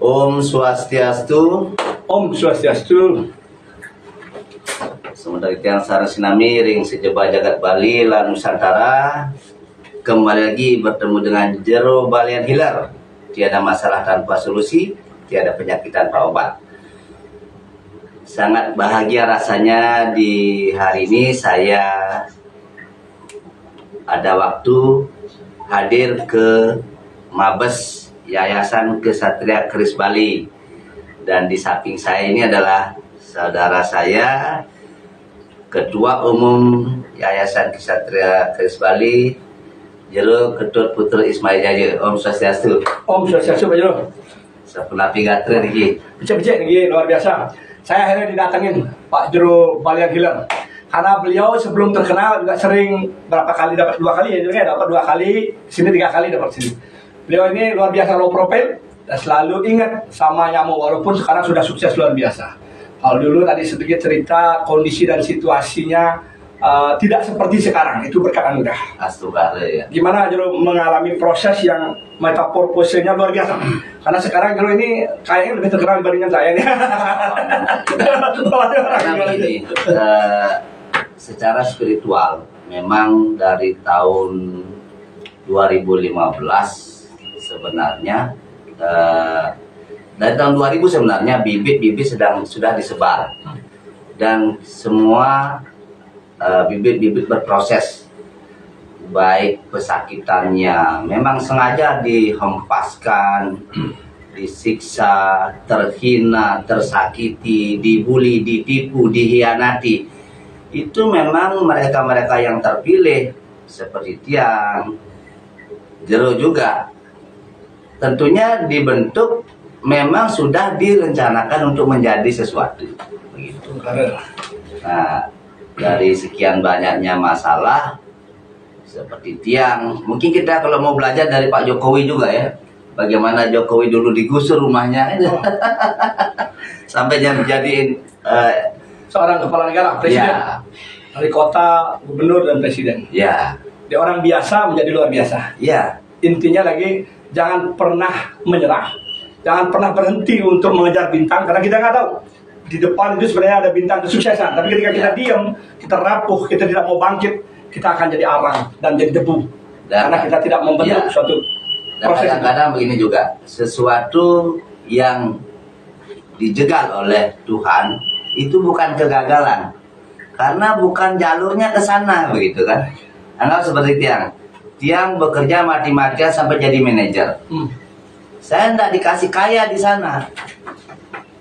Om Swastiastu. Om Swastiastu. Sementara tiang sareng sinami ring sejeba jagat Bali lan Nusantara. Kembali lagi bertemu dengan Jero Balian Hilar. Tiada masalah tanpa solusi, tiada penyakit tanpa obat. Sangat bahagia rasanya di hari ini saya ada waktu hadir ke Mabes Yayasan Ksatria Keris Bali, dan di samping saya ini adalah saudara saya, Ketua Umum Yayasan Ksatria Keris Bali, Jero Ketut Putra Ismail Jaya. Om Swastiastu. Om Swastiastu, Pak Jero. Sepenapi gatre lagi. Becek-becek lagi, luar biasa. Saya akhirnya didatengin Pak Jero Balian Hilar. Karena beliau sebelum terkenal juga sering berapa kali dapat 2 kali ya, dapat 2 kali, sini 3 kali dapat sini. Beliau ini luar biasa low profile dan selalu ingat sama nyamuk walaupun sekarang sudah sukses luar biasa. Kalau dulu tadi sedikit cerita kondisi dan situasinya tidak seperti sekarang, itu berkat anugerah. Astagfirullah ya. Gimana Jero mengalami proses yang metamorfosenya luar biasa? Karena sekarang Jero ini kayaknya lebih terkenal dibandingkan saya nih. Karena begini, secara spiritual memang dari tahun 2015 sebenarnya dari tahun 2000 sebenarnya bibit-bibit sudah disebar, dan semua bibit-bibit berproses, baik pesakitannya memang sengaja dihempaskan, disiksa, terhina, tersakiti, dibully, ditipu, dihianati. Itu memang mereka-mereka yang terpilih seperti Tiang, Jero juga tentunya dibentuk memang sudah direncanakan untuk menjadi sesuatu begitu. Nah, dari sekian banyaknya masalah seperti Tiang, mungkin kita kalau mau belajar dari Pak Jokowi juga ya, bagaimana Jokowi dulu digusur rumahnya sampai jadiin seorang kepala negara, presiden, ya, dari kota, gubernur, dan presiden. ya, Dia orang biasa menjadi luar biasa. ya. Intinya lagi, jangan pernah menyerah, jangan pernah berhenti untuk mengejar bintang, karena kita nggak tahu di depan itu sebenarnya ada bintang kesuksesan. Tapi ketika kita diam, kita rapuh, kita tidak mau bangkit, kita akan jadi arang dan jadi debu, karena kita tidak membentuk suatu Dan proses. kadang-kadang begini juga, sesuatu yang dijegal oleh Tuhan itu bukan kegagalan, karena bukan jalurnya ke sana begitu kan. Anggap seperti Tiang bekerja mati-matian sampai jadi manajer. Saya tidak dikasih kaya di sana.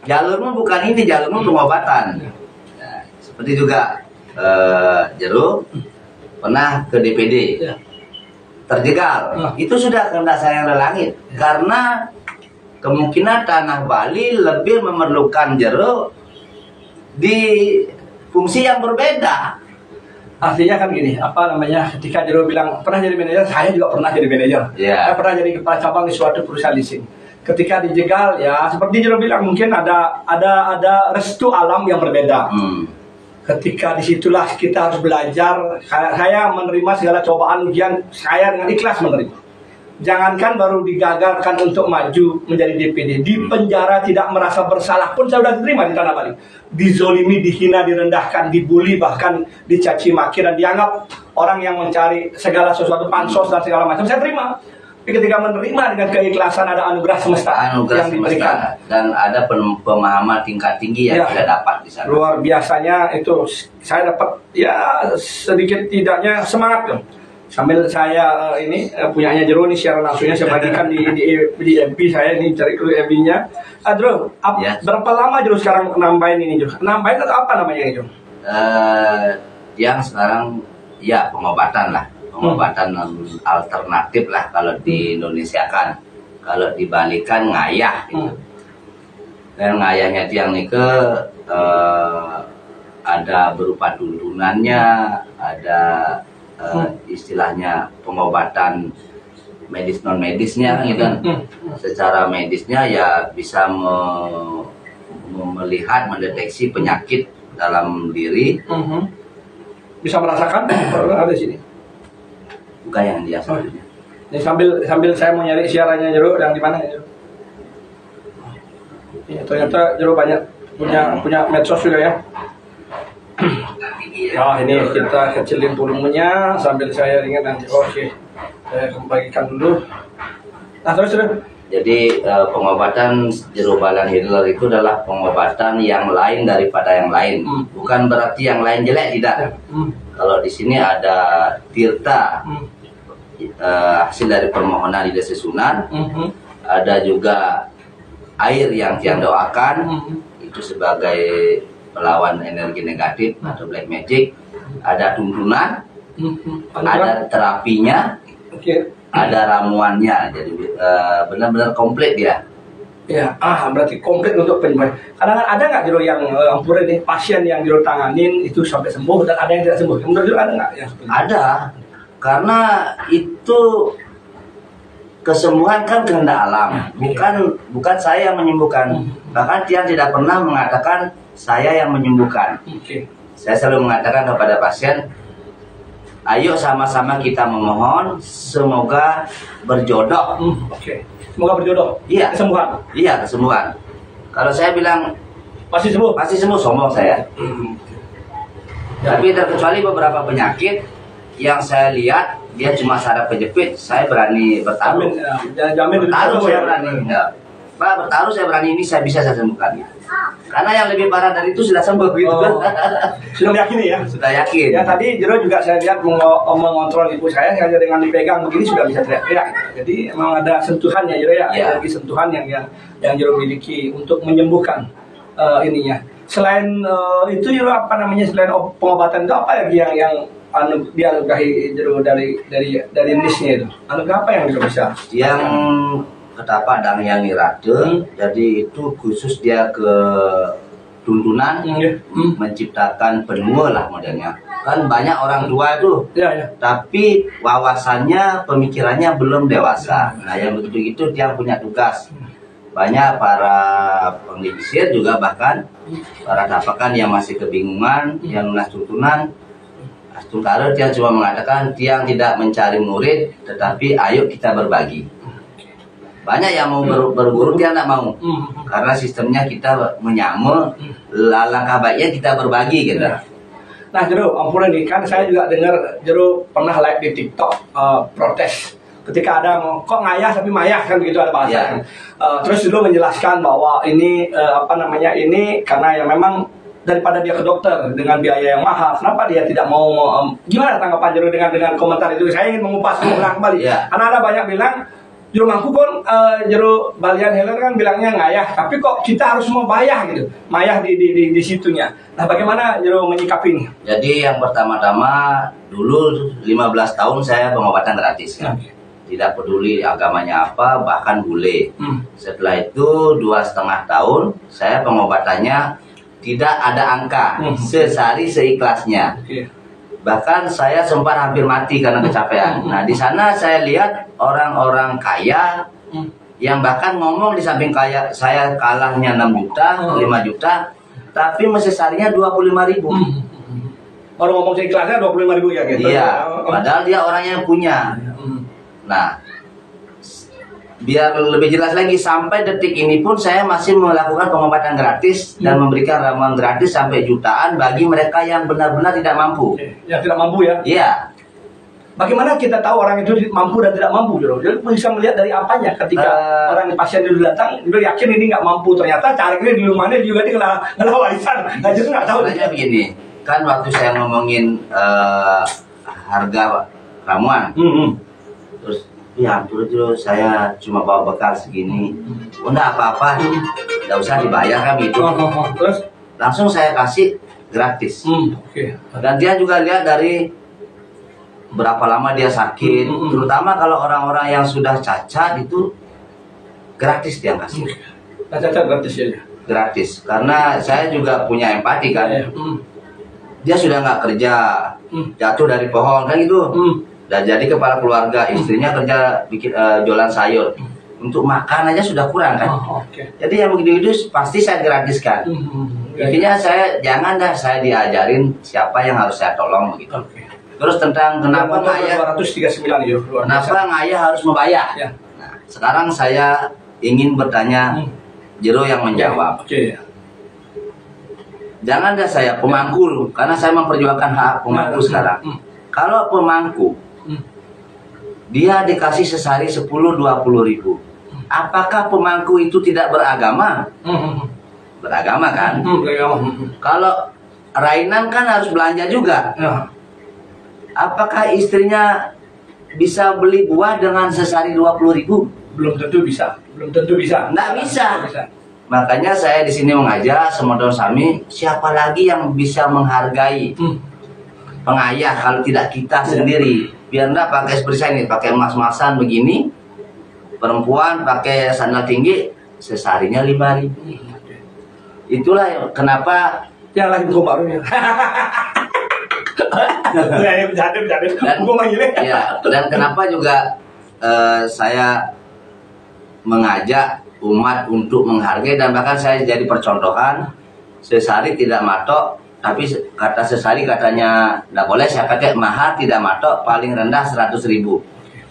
Jalurmu bukan ini, jalurmu pengobatan. Nah, seperti juga Jero pernah ke DPD, terjegal. Itu sudah kehendak saya yang langit, karena kemungkinan tanah Bali lebih memerlukan Jero di fungsi yang berbeda. Artinya kan gini, ketika Jero bilang pernah jadi manajer, saya juga pernah jadi manajer. Saya pernah jadi kepala cabang di suatu perusahaan leasing. Ketika dijegal, ya seperti Jero bilang, mungkin ada restu alam yang berbeda. Ketika disitulah kita harus belajar. Saya menerima segala cobaan ujian, saya dengan ikhlas menerima. Jangankan baru digagalkan untuk maju menjadi DPD, di penjara tidak merasa bersalah pun saya sudah diterima di tanah Bali. Dizolimi, dihina, direndahkan, dibully, bahkan dicaci maki dan dianggap orang yang mencari segala sesuatu, pansos dan segala macam, saya terima. Tapi ketika menerima dengan keikhlasan, ada anugerah semesta yang diberikan, dan ada pemahaman tingkat tinggi yang tidak dapat di sana. Luar biasanya itu saya dapat ya sedikit tidaknya semangat. Sambil saya ini punyanya Jero ini secara langsungnya saya bagikan di FB saya ini, cari ke FB-nya. Jero, berapa lama Jero sekarang nambahin ini Jero? Nambahin atau apa namanya Jero? Yang sekarang ya pengobatan lah, pengobatan alternatif lah kalau di Indonesia kan. Kalau di Bali kan ngayah gitu. Dan ngayahnya Tiang Nike ada berupa tuntunannya, ada istilahnya pengobatan medis non medisnya gitu. Secara medisnya ya bisa melihat, mendeteksi penyakit dalam diri. Bisa merasakan ada di sini. Bukan yang dia sebelumnya. Ini sambil saya mau nyari siarannya Jero yang di mana ya Jero? Ya, ternyata Jero banyak punya medsos juga ya. Nah, ini kita kecilin volumenya sambil saya ingat nanti. Oke, saya bagikan dulu. Nah, terus. Jadi pengobatan jeruk balian Hitler itu adalah pengobatan yang lain daripada yang lain. Bukan berarti yang lain jelek, tidak. Kalau di sini ada tirta, hasil dari permohonan ide susunan, ada juga air yang Tiang doakan, itu sebagai melawan energi negatif atau black magic. Ada tuntunan, ada terapinya, ada ramuannya. Jadi benar-benar komplit dia. Ya, berarti komplit untuk penyembuhan. Kadang-kadang ada nggak Jero yang ampun ini pasien yang Jero tanganin itu sampai sembuh dan ada yang tidak sembuh? Menurut Jero ada nggak yang seperti itu? Ada, karena itu kesembuhan kan kehendak alam, bukan saya yang menyembuhkan. Bahkan Tiang tidak pernah mengatakan saya yang menyembuhkan. Saya selalu mengatakan kepada pasien, ayo sama-sama kita memohon semoga berjodoh. Semoga berjodoh. Iya. Kesembuhan. Iya, kesembuhan. Kalau saya bilang pasti sembuh, sombong saya. Tapi terkecuali beberapa penyakit yang saya lihat dia cuma saraf kejepit, saya berani bertaruh. Bertaruh saya berani. Pak, bertaruh saya berani, ini saya bisa saya sembuhkan. Karena yang lebih parah dari itu sudah sembuh gitu. Sudah meyakini ya? Sudah yakin. Ya tadi Jero juga saya lihat mengontrol ibu saya hanya dengan dipegang begini sudah bisa teriak-teriak. Jadi memang ada sentuhannya Jero ya, ada lagi sentuhan yang Jero miliki untuk menyembuhkan ininya. Selain itu Jero apa namanya, selain pengobatan itu apa lagi yang dianugerahi Jero dari nisnya itu? Anugerah apa yang Jero bisa? Yang ketapa dan yang irade, jadi itu khusus dia ke tuntunan, menciptakan penua lah modelnya. Kan banyak orang tua itu, tapi wawasannya, pemikirannya belum dewasa. Nah yang begitu-gitu dia punya tugas. Banyak para pengisir juga, bahkan para tapakan yang masih kebingungan, yang lunas tuntunan. Tungkara dia cuma mengatakan Tiang tidak mencari murid, tetapi ayo kita berbagi. Banyak yang mau berguru, dia tidak mau. Karena sistemnya kita menyama, langkah baiknya kita berbagi gitu. Nah Jero, ampun nih, kan saya juga dengar Jero pernah live di TikTok protes. Ketika ada kok ngayah tapi mayah kan begitu ada bahasa. Terus Jero menjelaskan bahwa ini ini karena yang memang daripada dia ke dokter dengan biaya yang mahal, kenapa dia tidak mau? Gimana tanggapan Jero dengan komentar itu? Saya ingin mengupas kembali. Karena ada banyak bilang Jero Mangku pun Jero balian Hitler kan bilangnya ngayah, tapi kok kita harus mau bayah gitu, mayah di situnya. Nah bagaimana Jero menyikapi ini? Jadi yang pertama-tama dulu 15 tahun saya pengobatan gratis kan. Tidak peduli agamanya apa, bahkan bule. Setelah itu 2,5 tahun saya pengobatannya tidak ada angka, sehari seikhlasnya. Bahkan saya sempat hampir mati karena kecapean. Nah di sana saya lihat orang-orang kaya yang bahkan ngomong di samping kaya saya kalahnya 6 juta, 5 juta, tapi masih seharinya 25.000. Orang ngomong seikhlasnya 25.000 ya gitu. Iya, padahal dia orangnya yang punya. Nah, biar lebih jelas lagi, sampai detik ini pun saya masih melakukan pengobatan gratis dan memberikan ramuan gratis sampai jutaan bagi mereka yang benar-benar tidak mampu. Yang tidak mampu ya? Iya. Bagaimana kita tahu orang itu mampu dan tidak mampu, Jero? Jadi bisa melihat dari apanya ketika orang pasien itu datang, dia yakin ini nggak mampu, ternyata cari di rumahnya juga dia kena warisan, nggak jelas nggak tahu. Sebenarnya begini, kan waktu saya ngomongin harga ramuan, terus ya terus saya cuma bawa bekal segini, udah apa-apa, nggak usah dibayar kan gitu. Terus langsung saya kasih gratis. Dan dia juga lihat dari berapa lama dia sakit, terutama kalau orang-orang yang sudah cacat itu gratis dia kasih. Cacat gratis ya? Gratis, karena saya juga punya empati kan. Dia sudah nggak kerja, jatuh dari pohon kan gitu. Dan jadi kepala keluarga, istrinya kerja bikin jualan sayur. Untuk makan aja sudah kurang kan. Jadi yang begitu-begitu pasti saya gratiskan. Intinya saya jangan dah saya diajarin siapa yang harus saya tolong begitu. Terus tentang kenapa ngayah 239 ya. Kenapa ngayah harus membayar? Nah, sekarang saya ingin bertanya Jero yang menjawab. Oke. Jangan deh saya pemangku, karena saya memperjuangkan hak pemangku sekarang. Kalau pemangku, dia dikasih sehari 10-20 ribu. Apakah pemangku itu tidak beragama? Beragama kan? Kalau Rainan kan harus belanja juga. Apakah istrinya bisa beli buah dengan sehari 20 ribu? Belum tentu bisa. Nggak bisa. Makanya saya di sini mengajak Semodon Sami, siapa lagi yang bisa menghargai pengayah kalau tidak kita sendiri. Biar enggak pakai seperti saya ini, pakai emas-emasan begini, perempuan pakai sandal tinggi, sesarinya 5.000. Itulah kenapa yang lagi buku barunya. Dan kenapa juga saya mengajak umat untuk menghargai, dan bahkan saya jadi percontohan. Sesari tidak matok, tapi kata sesari katanya tidak boleh, saya pakai mahar tidak matok, paling rendah 100 ribu.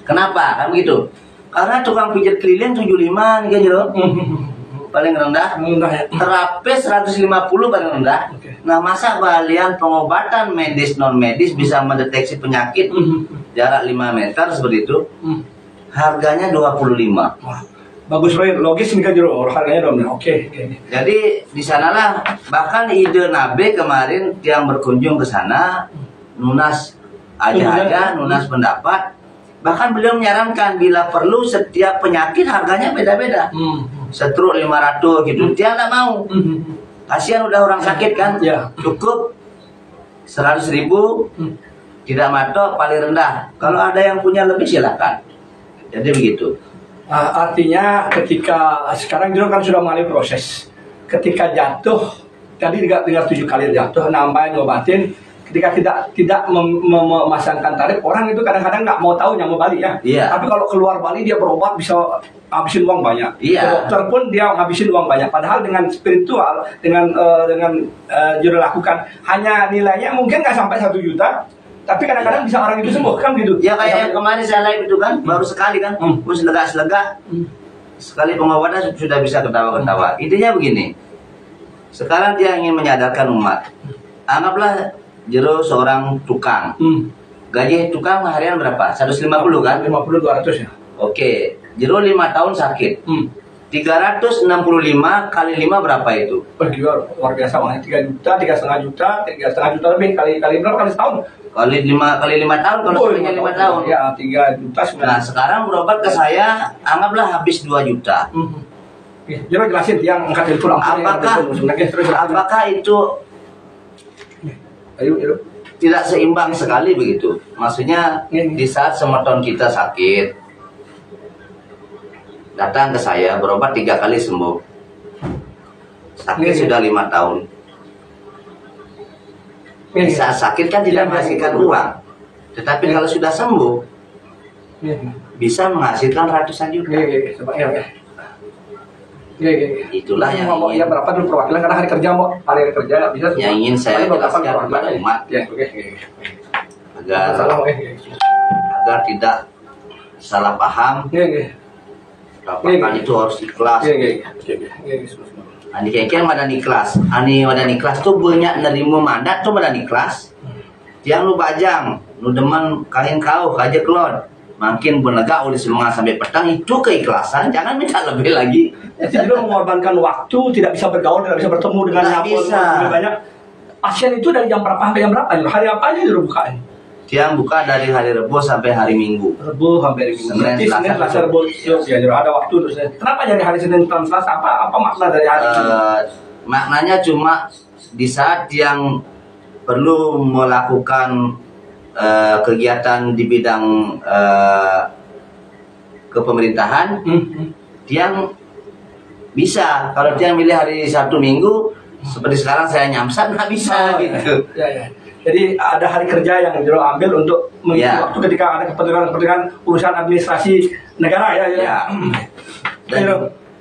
Kenapa? Kan begitu. Karena tukang pijat keliling 75 nih kan Jero. Paling rendah. Terapis 150 paling rendah. Nah, masa kalian pengobatan medis non medis bisa mendeteksi penyakit jarak 5 meter seperti itu, harganya 25. Bagus Roy, logis nih kan Jero, harganya dong. Oke. Jadi di sanalah bahkan ide Nabe kemarin yang berkunjung ke sana, Nunas aja Nunas pendapat, bahkan beliau menyarankan bila perlu setiap penyakit harganya beda-beda. Setruk 500 gitu, dia nggak mau. Kasihan udah orang sakit kan, cukup 100 ribu, tidak matok paling rendah. Kalau ada yang punya lebih silakan. Jadi begitu. Artinya ketika sekarang Jero kan sudah mengalami proses. Ketika jatuh, tadi dengar 7 kali jatuh, nambahin ngobatin. Ketika tidak memasangkan tarif, orang itu kadang-kadang nggak mau tahu yang mau Bali ya. Tapi kalau keluar Bali dia berobat bisa habisin uang banyak. Dokter pun dia ngabisin uang banyak. Padahal dengan spiritual, dengan Jero lakukan, hanya nilainya mungkin nggak sampai 1 juta. Tapi kadang-kadang bisa orang itu sembuh kan gitu. Ya kayak yang kemarin saya live itu kan, baru sekali kan, terus lega-lega. Sekali pengobatan sudah bisa ketawa-ketawa. Intinya begini, sekarang dia ingin menyadarkan umat. Anggaplah Jero seorang tukang. Gaji tukang harian berapa? 150 kan? 50-200 ya. Oke, Jero 5 tahun sakit. 365 kali 5 berapa itu? Luar biasa banget. 3 juta, 3,5 juta, 3,5 juta lebih kali berapa kali setahun? Kali 5 tahun, kalau sebenarnya 5 tahun. Ya, 3 juta. Nah, sekarang berobat ke saya, anggaplah habis 2 juta. Jero jelasin yang angkat telepon. Apakah itu tidak seimbang sekali begitu? Maksudnya di saat Semodon kita sakit, datang ke saya berobat 3 kali sembuh. Sakit sudah 5 tahun. Di saat sakit kan tidak menghasilkan uang, tetapi kalau sudah sembuh bisa menghasilkan ratusan juta. Itulah yang ingin, ya berapa dulu perwakilan karena hari kerja mau hari kerja bisa yang ingin saya jelaskan kepada umat agar tidak salah paham. Bapak itu harus ikhlas. Ani kekeng wadan ikhlas. Ani wadan ikhlas tuh banyak nerima mandat tuh wadan ikhlas. Yang lu bajang, lu demen kain kau kaje kelon. Makin benegak oleh semangat sampai petang, itu keikhlasan. Jangan minta lebih lagi. Jadi lu mengorbankan waktu, tidak bisa bergaul, tidak bisa bertemu dengan siapa banyak. Pasien itu dari jam berapa sampai jam berapa? Hari apa aja dulu bukaan? Dia buka dari hari Rabu sampai hari Minggu. Rabu sampai hari Minggu. Senin, Selasa, Rabu. Ya, ada waktu terus. Kenapa jadi hari Senin, Selasa? Apa makna dari hari itu? Maknanya cuma di saat yang perlu melakukan kegiatan di bidang kepemerintahan, dia bisa. Kalau dia milih hari Sabtu Minggu, seperti sekarang saya nyamsat nggak bisa gitu. Ya. Jadi ada hari kerja yang Jero ambil untuk mengisi waktu ketika ada kepentingan urusan administrasi negara ya.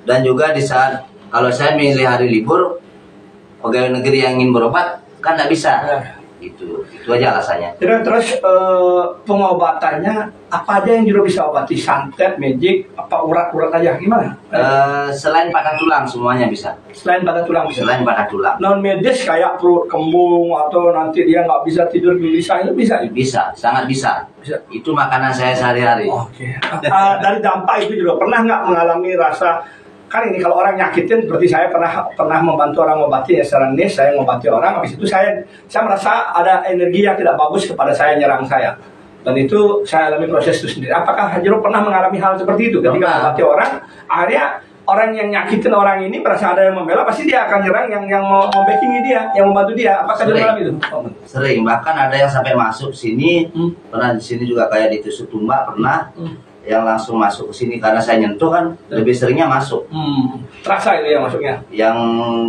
Dan juga di saat kalau saya milih hari libur, pegawai negeri yang ingin berobat kan nggak bisa. Itu aja alasannya. Terus pengobatannya apa aja yang Jero bisa obati? Santet, magic, apa urat-urat aja gimana? Selain patah tulang semuanya bisa. Selain patah tulang bisa. Selain patah tulang. Non medis kayak perut kembung atau nanti dia nggak bisa tidur gelisah itu bisa? Bisa, sangat bisa. Itu makanan saya sehari-hari. Oke. Dari dampak itu juga pernah nggak mengalami rasa, kan ini kalau orang nyakitin seperti saya pernah membantu orang mengobati ya, secara niche saya mengobati orang, habis itu saya merasa ada energi yang tidak bagus kepada saya, nyerang saya, dan itu saya alami proses itu sendiri. Apakah Jero pernah mengalami hal seperti itu ketika mengobati orang, akhirnya orang yang nyakitin orang ini merasa ada yang membela, pasti dia akan nyerang yang mau backing dia, yang membantu dia. Apakah Jero mengalami itu? Sering, bahkan ada yang sampai masuk sini, pernah di sini juga kayak ditusuk tumbak pernah. Yang langsung masuk ke sini karena saya nyentuh kan lebih seringnya masuk. Terasa itu yang masuknya. Yang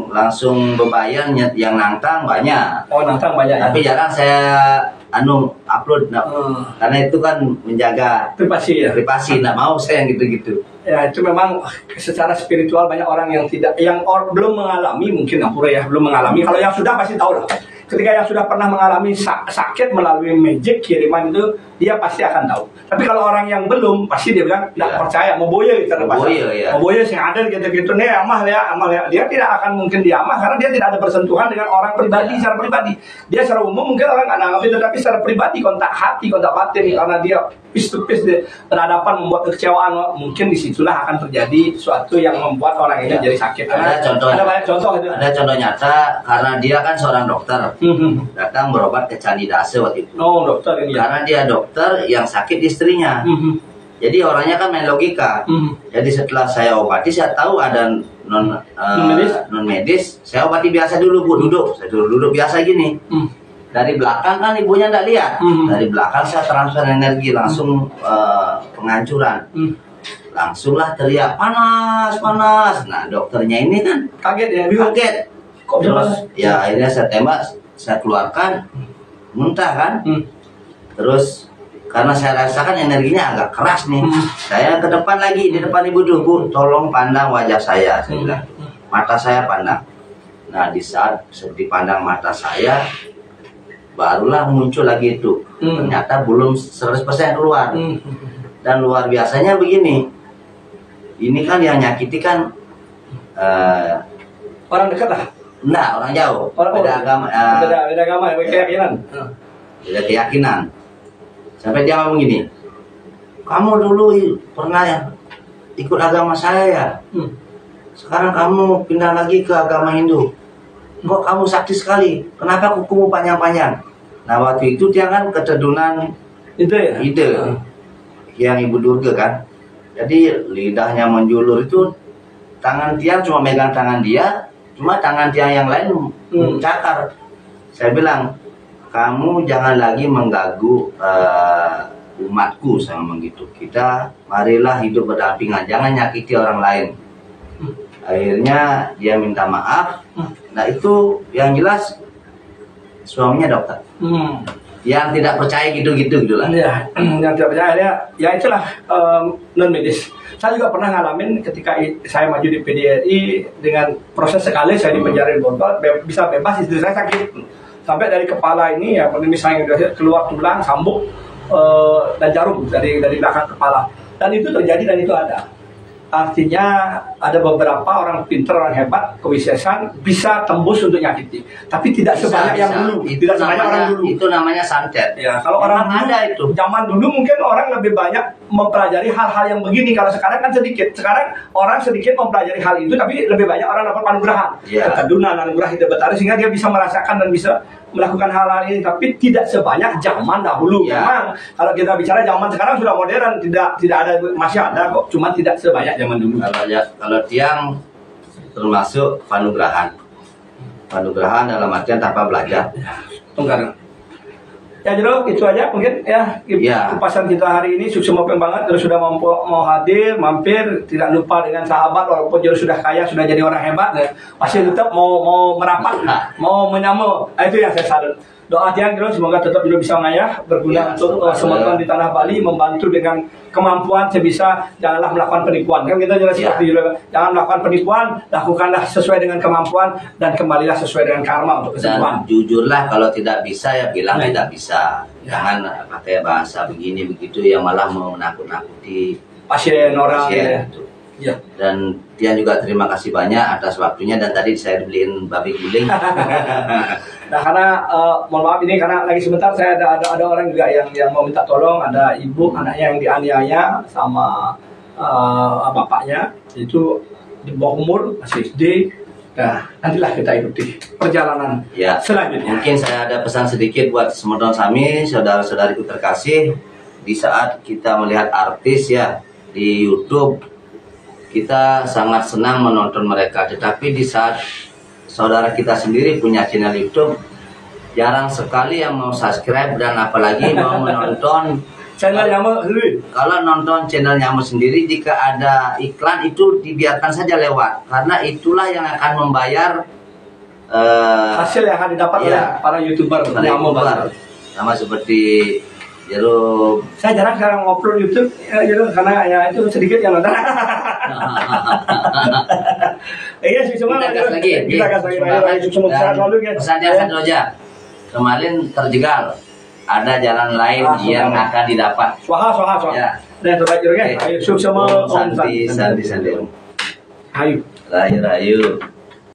langsung bebayar, yang nantang banyak. Oh, nantang banyak. Tapi jarang saya upload, karena itu kan menjaga privasi ya. Privasi, nggak mau saya yang gitu-gitu. Ya itu memang secara spiritual banyak orang yang belum mengalami, mungkin Ampura ya belum mengalami. Kalau yang sudah pasti tahu lah. Ketika yang sudah pernah mengalami sakit melalui magic kiriman itu, dia pasti akan tahu. Tapi kalau orang yang belum, pasti dia bilang tidak percaya, mau boyo gitu. Mau boyo sing ada gitu-gitu nih, amal ya. Dia tidak akan mungkin diamah karena dia tidak ada bersentuhan dengan orang pribadi secara pribadi. Dia secara umum mungkin orang nggak nanggapi, tetapi secara pribadi, kontak hati, kontak batin, karena dia face to face berhadapan membuat kekecewaan, mungkin disitulah akan terjadi sesuatu yang membuat orang ini jadi sakit. Ada banyak contoh gitu. Ada contoh nyata karena dia kan seorang dokter. Datang berobat ke Candidase waktu itu. Oh, dokter ini. Karena dia dokter yang sakit istrinya. Jadi orangnya kan main logika. Jadi setelah saya obati, saya tahu ada non medis. Saya obati biasa dulu, Bu, duduk. Saya duduk biasa gini. Dari belakang kan ibunya nggak lihat. Dari belakang saya transfer energi langsung penghancuran. Langsunglah teriak panas. Nah, dokternya ini kan kaget ya, kaget. Terus ya akhirnya saya tembak, saya keluarkan, muntah kan. Terus karena saya rasakan energinya agak keras nih, saya ke depan lagi, di depan ibu dulu, Bu, tolong pandang wajah saya bilang. Mata saya pandang. Nah, di saat dipandang mata saya, barulah muncul lagi itu. Ternyata belum 100% keluar. Dan luar biasanya begini, ini kan yang nyakiti kan orang dekat lah? Enggak, orang jauh. Beda agama. Beda agama, beda keyakinan. Beda keyakinan. Sampai dia ngomong gini, kamu dulu pernah ya ikut agama saya ya? Sekarang kamu pindah lagi ke agama Hindu. Kok kamu sakti sekali? Kenapa kukumu panjang-panjang? Nah, waktu itu dia kan ketedunan ide yang Ibu Durga kan. Jadi lidahnya menjulur itu, tangan tiang cuma megang tangan dia, cuma tangan tiang yang lain cakar. Saya bilang, kamu jangan lagi mengganggu umatku, saya ngomong gitu. Kita marilah hidup berdampingan, jangan nyakiti orang lain. Akhirnya dia minta maaf. Nah, itu yang jelas suaminya dokter. Yang tidak percaya gitu-gitu lah. Ya, yang tidak percaya ya itulah non medis. Saya juga pernah ngalamin ketika saya maju di PDRI, dengan proses sekali saya dipenjarain botol, bisa bebas, istri saya sakit sampai dari kepala ini ya, misalnya keluar tulang, sambung dan jarum dari belakang kepala, dan itu terjadi dan itu ada. Artinya ada beberapa orang pintar, orang hebat, kewisesan bisa tembus untuk nyakiti, tapi tidak sebanyak yang dulu. Tidak sebanyak orang dulu. Itu namanya santet. Ya, kalau orang dulu, ada itu. Zaman dulu mungkin orang lebih banyak mempelajari hal-hal yang begini. Kalau sekarang kan sedikit. Sekarang orang sedikit mempelajari hal itu, tapi lebih banyak orang dapat panugrahan, ketedunan, anugerah hidup betari, sehingga dia bisa merasakan dan bisa melakukan hal-hal ini, tapi tidak sebanyak zaman dahulu. Memang kalau kita bicara zaman sekarang sudah modern, tidak ada, masih ada kok, cuma tidak sebanyak zaman dulu. Kalau tiang termasuk panugrahan dalam artian tanpa belajar. Tunggal. Ya Jero, itu aja mungkin ya kupasan kita hari ini. Sukses banget, Jero sudah mau hadir, mampir, tidak lupa dengan sahabat, walaupun Jero sudah kaya, sudah jadi orang hebat, pasti tetap mau merapat, mau menyambut. Itu yang saya salut. Doa tiang Jero semoga tetap Jero bisa mengayah berguna untuk semua di tanah Bali, membantu dengan kemampuan sebisa, janganlah melakukan penipuan. Kan kita jelas seperti Jero, jangan melakukan penipuan, lakukanlah sesuai dengan kemampuan dan kembalilah sesuai dengan karma untuk kesembuhan. Dan jujurlah, kalau tidak bisa ya bilang tidak bisa. Jangan pakai bahasa begini begitu yang malah mau menakut-nakuti pasien orang. Ya. Dan Tian juga terima kasih banyak atas waktunya, dan tadi saya beliin babi guling. Nah, karena mohon maaf ini karena lagi sebentar saya ada orang juga yang mau minta tolong, ada ibu anaknya yang dianiaya sama bapaknya, itu di bawah umur masih SD. Nah, nantilah kita ikuti perjalanan selanjutnya. Mungkin saya ada pesan sedikit buat semua kami, saudara-saudariku terkasih. Di saat kita melihat artis ya di YouTube, kita sangat senang menonton mereka, tetapi di saat saudara kita sendiri punya channel YouTube, jarang sekali yang mau subscribe dan apalagi mau menonton channel Nyamo. Kalau nonton channel Nyamo sendiri, jika ada iklan itu dibiarkan saja lewat, karena itulah yang akan membayar hasil yang akan didapat oleh para YouTuber Nyamo. Sama seperti Jero, saya jarang sekarang ngupload YouTube Jero, karena ya itu sedikit yang nonton. Iya, semua lagi. Kita kasih lagi. Pesannya satu aja. Kemarin terjegal. Ada jalan lain yang akan didapat. Swaha. Ya. Dan terbaik Jero kan. Ayo, semua santi. Ayo.